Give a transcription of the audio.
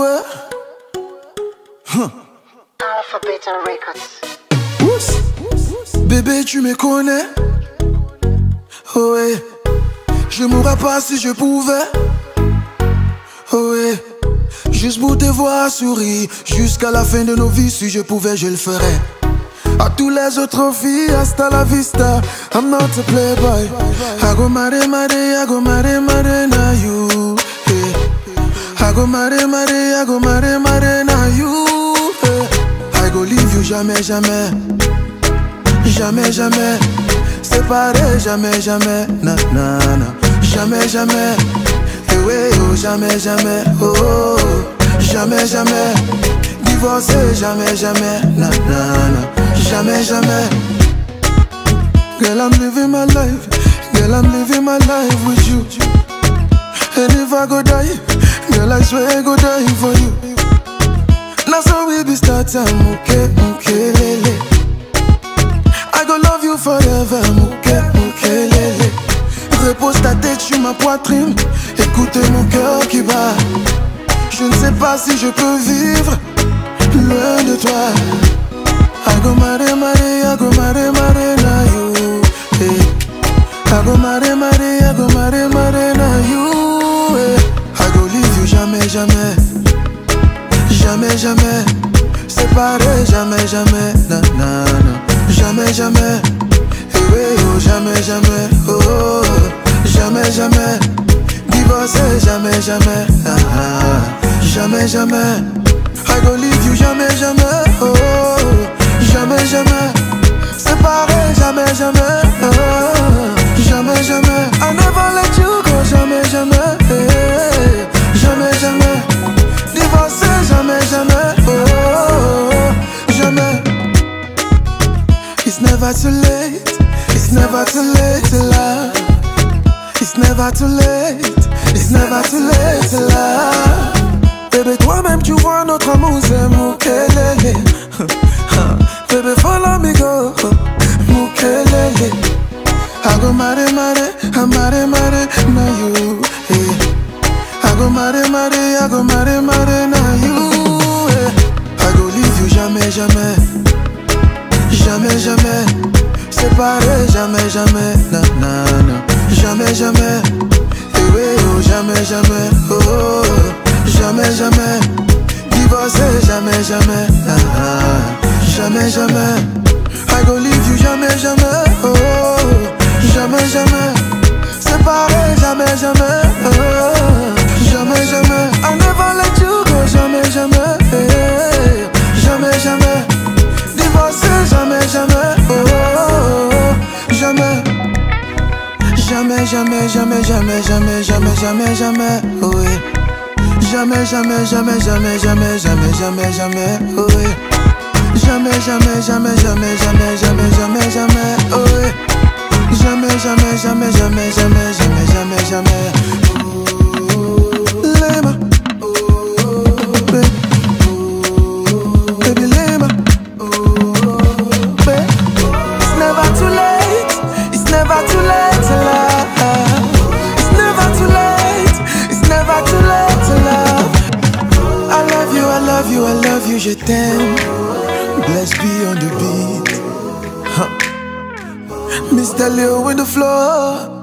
ouais. Alphabet Records. Bébé, tu me connais. Oh ouais. Je mourrais pas si je pouvais. Oh ouais. Juste pour te voir sourire jusqu'à la fin de nos vies. Si je pouvais, je le ferais. À tous les autres filles, hasta la vista. I'm not a playboy. I go marry, I go marry, na you. Hey. I go marry, I go marry, na you. Hey. I go leave you jamais, jamais. Jamais, jamais. Séparé, jamais, jamais. Na, na, na. Jamais, jamais. Eh ouais, oh, jamais, jamais. Oh, oh, oh. Jamais, jamais. Divorcé, jamais, jamais. Na, na, na. Jamais, jamais. Girl, I'm living my life. Girl, I'm living my life with you. And if I go die, girl, I swear I go die for you. Now so we be starting, okay, okay, lele. I go love you forever, okay, okay, lele. Repose ta tête sur ma poitrine. Écoute mon cœur qui bat. Je ne sais pas si je peux vivre loin de toi. I go marry, I go marry, na you. Hey. I go marry, I go marry, na you. Hey. I go leave you jamais, jamais. Jamais, jamais. Séparé, jamais, jamais. Na, na, na. Jamais, jamais. Hey, hey, oh, jamais, jamais. Oh, oh, oh. Jamais, jamais. Divorcé, jamais, jamais. Ah, ah. Jamais, jamais. I go leave you jamais, jamais. Oh, oh, oh. Jamais, jamais. Séparé, jamais, jamais. Jamais, jamais. I never let you go, jamais, jamais. Jamais, jamais. Divorcé, jamais, jamais. Jamais. It's never too late. It's never too late to love. It's never too late. It's never too late to love. Bébé, toi-même tu vois notre amour, c'est Mukelele. Baby, follow me go, Mukelele. I go marry, I marry, na you. Hey. I go marry, I go marry, na you. Hey. I go leave you jamais, jamais. Jamais, jamais. Séparé, jamais, jamais. Na, na, na. Jamais, jamais. Hey, hey, oh, jamais, jamais. Oh, oh, oh. Jamais, jamais. Divorcé, jamais, jamais. Ah, ah. Jamais, jamais. I go leave you jamais, jamais. Oh, jamais, jamais. Séparé, jamais, jamais. Oh, jamais, jamais. I never let you go, jamais, jamais. Hey, jamais, jamais. Divorcé, jamais, jamais. Oh, jamais. Jamais, jamais, jamais, jamais, jamais, jamais, jamais, jamais. Oh, oui. Jamais, jamais, jamais, jamais, jamais, jamais, jamais, jamais. Oh, oui. Jamais, jamais, jamais, jamais, jamais, jamais, jamais, jamais, oh oui. Jamais, jamais, jamais, jamais, jamais, jamais, jamais, jamais. Lema, baby Lema, baby. It's never too late. It's never too late to love. It's never too late. It's never too late to love. I love you, I love you, I love you, je t'aime. Blessed be on the beat. Mr. Leo in the floor.